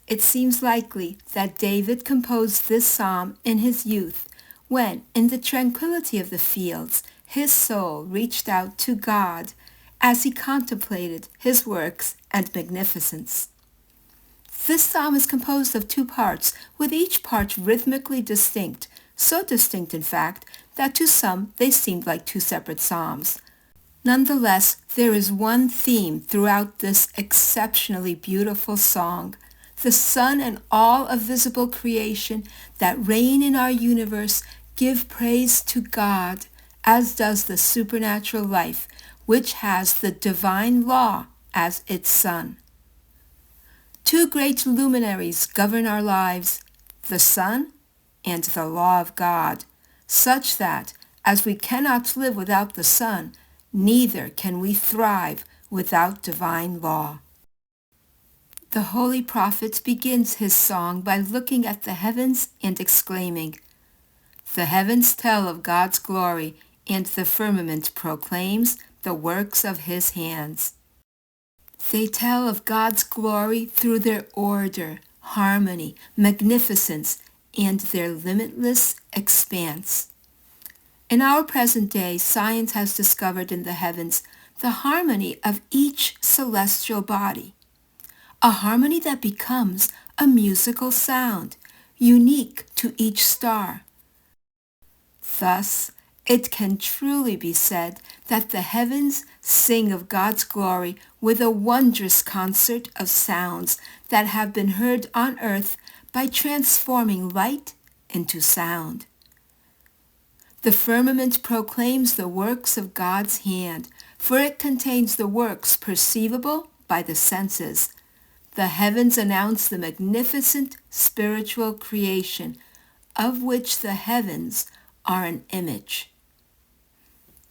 It seems likely that David composed this psalm in his youth when, in the tranquility of the fields, his soul reached out to God as he contemplated his works and magnificence. This psalm is composed of two parts, with each part rhythmically distinct, so distinct in fact that to some they seemed like two separate psalms. Nonetheless, there is one theme throughout this exceptionally beautiful song. The sun and all of visible creation that reign in our universe give praise to God, as does the supernatural life, which has the divine law as its sun. Two great luminaries govern our lives, the sun and the law of God, such that, as we cannot live without the sun, neither can we thrive without divine law. The holy prophet begins his song by looking at the heavens and exclaiming, "The heavens tell of God's glory, and the firmament proclaims the works of his hands." They tell of God's glory through their order, harmony, magnificence, and their limitless expanse. In our present day, science has discovered in the heavens the harmony of each celestial body, a harmony that becomes a musical sound, unique to each star. Thus, it can truly be said that the heavens sing of God's glory with a wondrous concert of sounds that have been heard on earth by transforming light into sound. The firmament proclaims the works of God's hand, for it contains the works perceivable by the senses. The heavens announce the magnificent spiritual creation, of which the heavens are an image.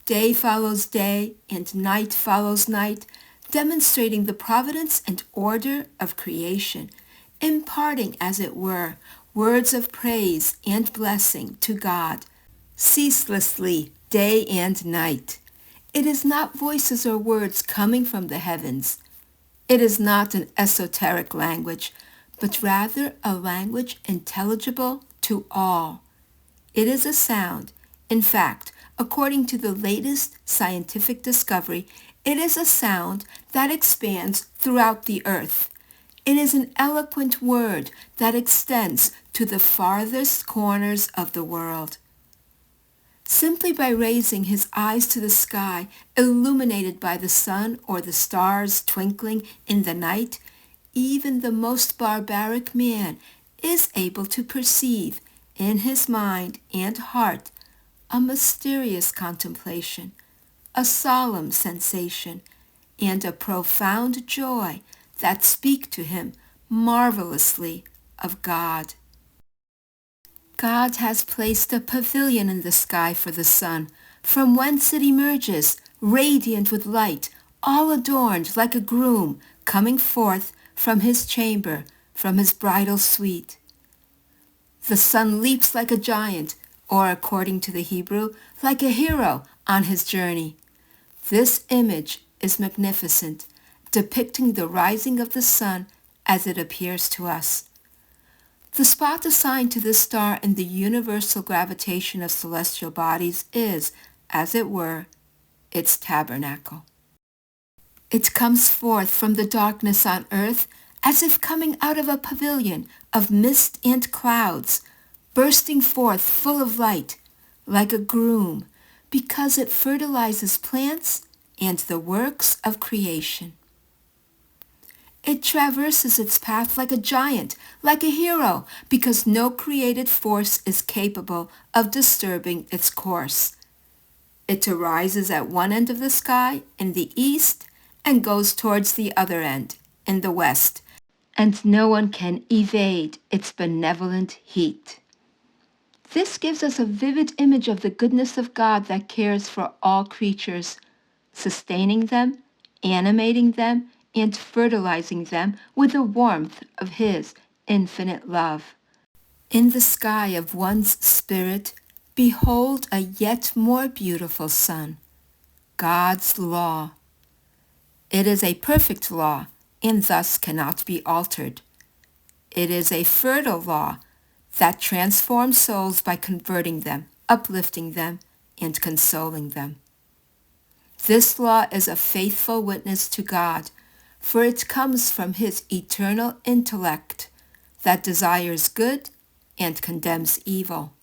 Day follows day, and night follows night, demonstrating the providence and order of creation, imparting, as it were, words of praise and blessing to God, ceaselessly, day and night. It is not voices or words coming from the heavens. It is not an esoteric language, but rather a language intelligible to all. It is a sound. In fact, according to the latest scientific discovery, it is a sound that expands throughout the earth. It is an eloquent word that extends to the farthest corners of the world. Simply by raising his eyes to the sky, illuminated by the sun or the stars twinkling in the night, even the most barbaric man is able to perceive in his mind and heart a mysterious contemplation, a solemn sensation, and a profound joy that speak to him marvelously of God. God has placed a pavilion in the sky for the sun, from whence it emerges, radiant with light, all adorned like a groom coming forth from his chamber, from his bridal suite. The sun leaps like a giant, or according to the Hebrew, like a hero on his journey. This image is magnificent, depicting the rising of the sun as it appears to us. The spot assigned to this star in the universal gravitation of celestial bodies is, as it were, its tabernacle. It comes forth from the darkness on earth as if coming out of a pavilion of mist and clouds, bursting forth full of light, like a groom, because it fertilizes plants and the works of creation. It traverses its path like a giant, like a hero, because no created force is capable of disturbing its course. It arises at one end of the sky in the east and goes towards the other end in the west, and no one can evade its benevolent heat. This gives us a vivid image of the goodness of God that cares for all creatures, sustaining them, animating them, and fertilizing them with the warmth of his infinite love. In the sky of one's spirit, behold a yet more beautiful sun, God's law. It is a perfect law, and thus cannot be altered. It is a fertile law that transforms souls by converting them, uplifting them, and consoling them. This law is a faithful witness to God, for it comes from his eternal intellect that desires good and condemns evil.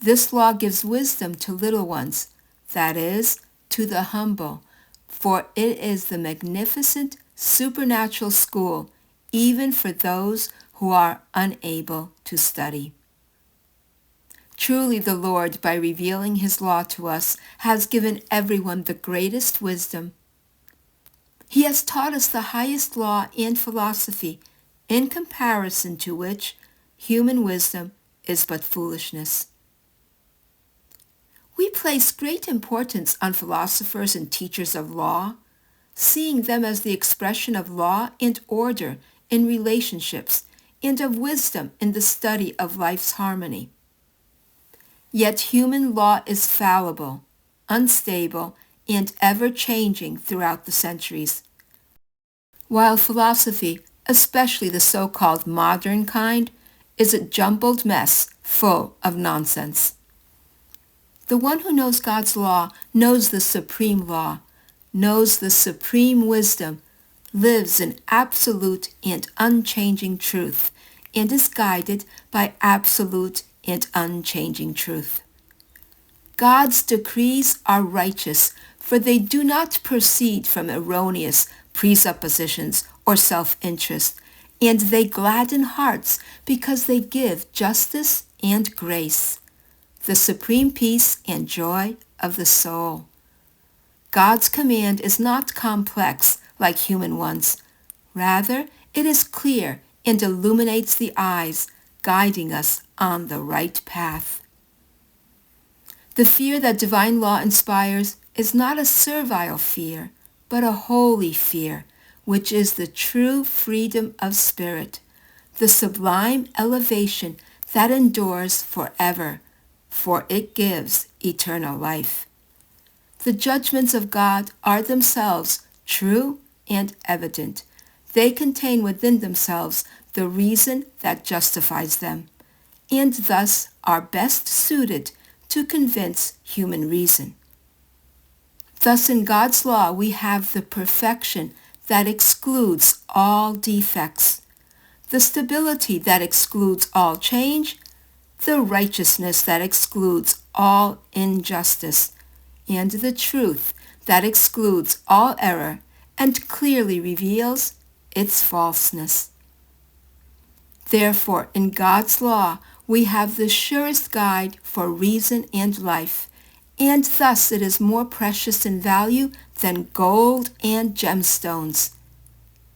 This law gives wisdom to little ones, that is, to the humble, for it is the magnificent supernatural school, even for those who are unable to study. Truly the Lord, by revealing his law to us, has given everyone the greatest wisdom. He has taught us the highest law and philosophy, in comparison to which human wisdom is but foolishness. We place great importance on philosophers and teachers of law, seeing them as the expression of law and order in relationships and of wisdom in the study of life's harmony. Yet human law is fallible, unstable, and ever-changing throughout the centuries, while philosophy, especially the so-called modern kind, is a jumbled mess full of nonsense. The one who knows God's law knows the supreme law, knows the supreme wisdom, lives in absolute and unchanging truth, and is guided by absolute and unchanging truth. God's decrees are righteous, for they do not proceed from erroneous presuppositions or self-interest, and they gladden hearts because they give justice and grace, the supreme peace and joy of the soul. God's command is not complex like human ones. Rather, it is clear and illuminates the eyes, guiding us on the right path. The fear that divine law inspires is not a servile fear, but a holy fear, which is the true freedom of spirit, the sublime elevation that endures forever, for it gives eternal life. The judgments of God are themselves true and evident. They contain within themselves the reason that justifies them, and thus are best suited to convince human reason. Thus in God's law we have the perfection that excludes all defects, the stability that excludes all change, the righteousness that excludes all injustice, and the truth that excludes all error and clearly reveals its falseness. Therefore, in God's law, we have the surest guide for reason and life, and thus it is more precious in value than gold and gemstones,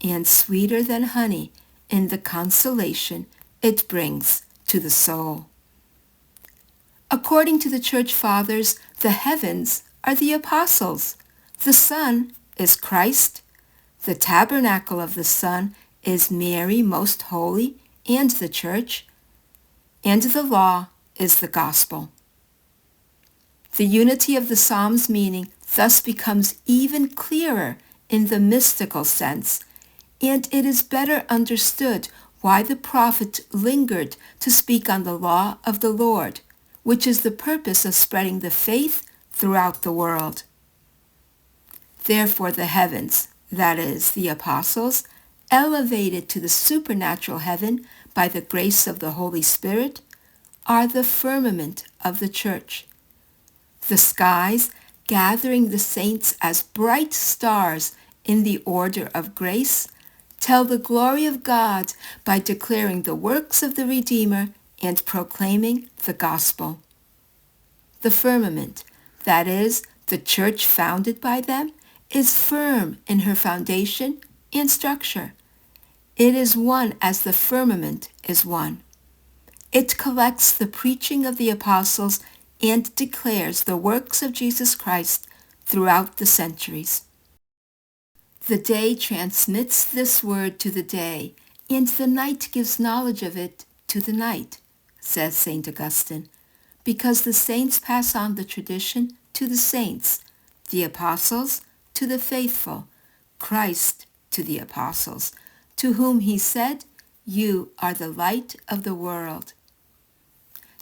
and sweeter than honey in the consolation it brings to the soul. According to the Church Fathers, the heavens are the apostles, the Son is Christ, the tabernacle of the Son is Mary most holy and the Church, and the law is the gospel. The unity of the Psalm's meaning thus becomes even clearer in the mystical sense, and it is better understood why the prophet lingered to speak on the law of the Lord, which is the purpose of spreading the faith throughout the world. Therefore the heavens, that is, the apostles, elevated to the supernatural heaven by the grace of the Holy Spirit, are the firmament of the Church. The skies, gathering the saints as bright stars in the order of grace, tell the glory of God by declaring the works of the Redeemer and proclaiming the gospel. The firmament, that is, the church founded by them, is firm in her foundation and structure. It is one as the firmament is one. It collects the preaching of the apostles and declares the works of Jesus Christ throughout the centuries. The day transmits this word to the day, and the night gives knowledge of it to the night, says St. Augustine, because the saints pass on the tradition to the saints, the apostles to the faithful, Christ to the apostles, to whom he said, You are the light of the world.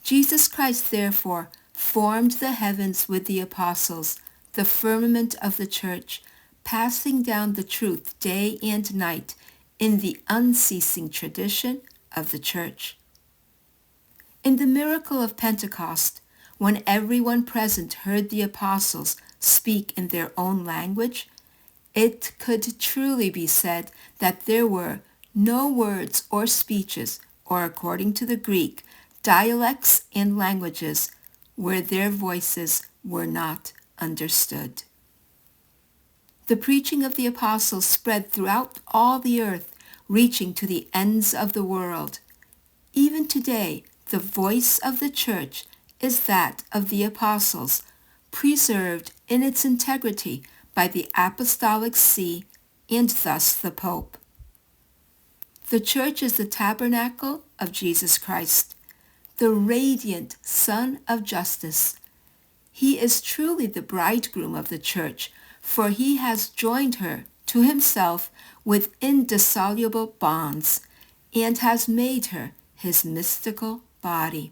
Jesus Christ, therefore, formed the heavens with the apostles, the firmament of the church, passing down the truth day and night in the unceasing tradition of the church. In the miracle of Pentecost, when everyone present heard the apostles speak in their own language, it could truly be said that there were no words or speeches, or according to the Greek, dialects and languages where their voices were not understood. The preaching of the apostles spread throughout all the earth, reaching to the ends of the world. Even today, the voice of the church is that of the apostles, preserved in its integrity by the apostolic see and thus the Pope. The church is the tabernacle of Jesus Christ, the radiant Son of Justice. He is truly the bridegroom of the church, for he has joined her to himself with indissoluble bonds and has made her his mystical body.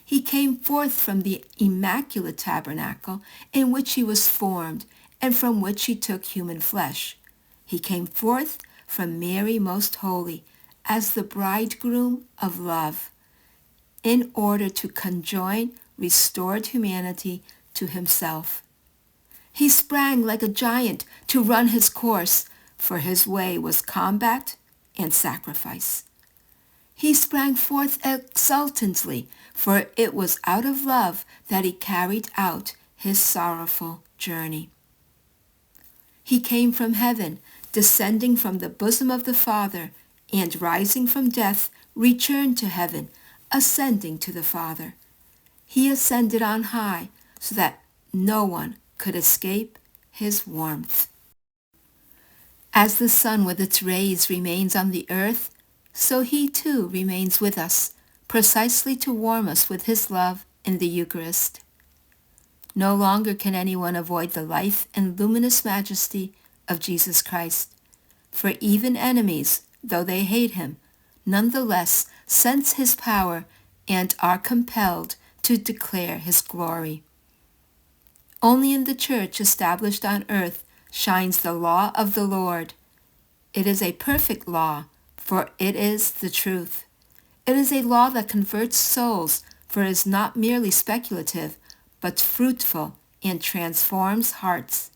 He came forth from the immaculate tabernacle in which he was formed and from which he took human flesh. He came forth from Mary Most Holy as the bridegroom of love, in order to conjoin restored humanity to himself. He sprang like a giant to run his course, for his way was combat and sacrifice. He sprang forth exultantly, for it was out of love that he carried out his sorrowful journey. He came from heaven, descending from the bosom of the Father, and rising from death, returned to heaven, ascending to the Father. He ascended on high, so that no one could escape his warmth. As the sun with its rays remains on the earth, so he too remains with us, precisely to warm us with his love in the Eucharist. No longer can anyone avoid the life and luminous majesty of Jesus Christ, for even enemies, though they hate him, nonetheless sense his power and are compelled to declare his glory. Only in the church established on earth shines the law of the Lord. It is a perfect law, for it is the truth. It is a law that converts souls, for it is not merely speculative, but fruitful and transforms hearts.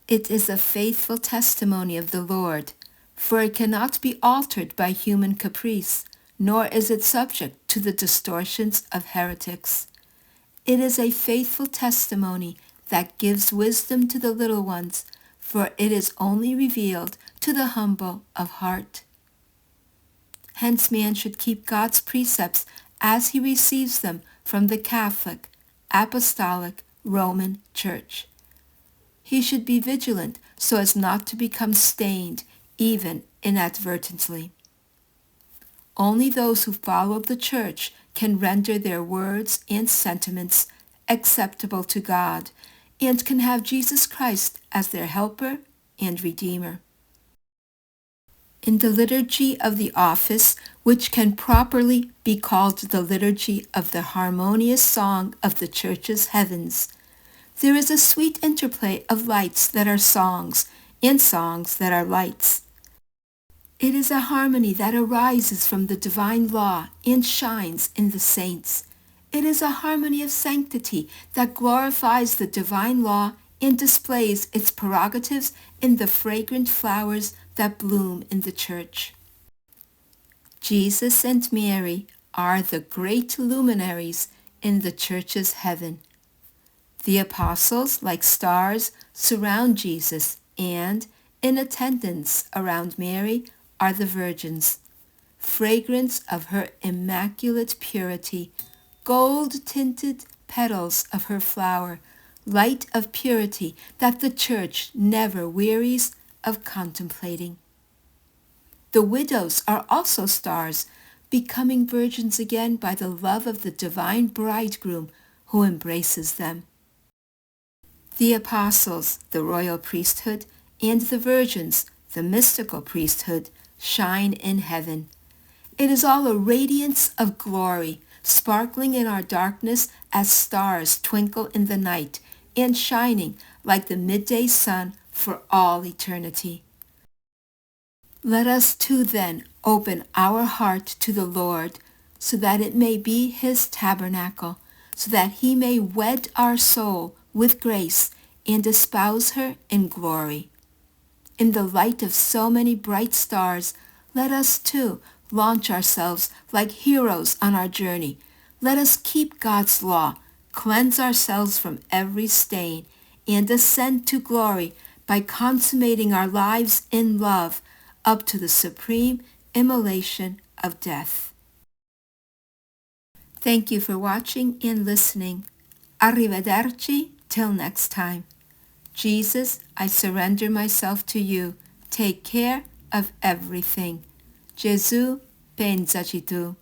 It is a faithful testimony of the Lord, for it cannot be altered by human caprice, nor is it subject to the distortions of heretics. It is a faithful testimony that gives wisdom to the little ones, for it is only revealed to the humble of heart. Hence man should keep God's precepts as he receives them from the Catholic, Apostolic, Roman Church. He should be vigilant so as not to become stained, even inadvertently. Only those who follow the Church can render their words and sentiments acceptable to God, and can have Jesus Christ as their helper and Redeemer. In the liturgy of the office, which can properly be called the liturgy of the harmonious song of the Church's heavens, there is a sweet interplay of lights that are songs and songs that are lights. It is a harmony that arises from the divine law and shines in the saints. It is a harmony of sanctity that glorifies the divine law and displays its prerogatives in the fragrant flowers that bloom in the church. Jesus and Mary are the great luminaries in the church's heaven. The apostles, like stars, surround Jesus, and, in attendance around Mary, are the virgins, fragrance of her immaculate purity, gold-tinted petals of her flower, light of purity that the Church never wearies of contemplating. The widows are also stars, becoming virgins again by the love of the divine bridegroom who embraces them. The apostles, the royal priesthood, and the virgins, the mystical priesthood, shine in heaven. It is all a radiance of glory, sparkling in our darkness as stars twinkle in the night, and shining like the midday sun for all eternity. Let us too then open our heart to the Lord, so that it may be his tabernacle, so that he may wed our soul with grace and espouse her in glory. In the light of so many bright stars, let us too launch ourselves like heroes on our journey. Let us keep God's law, cleanse ourselves from every stain, and ascend to glory by consummating our lives in love up to the supreme immolation of death. Thank you for watching and listening. Arrivederci till next time. Jesus, I surrender myself to you. Take care of everything. Gesù, pensaci tu.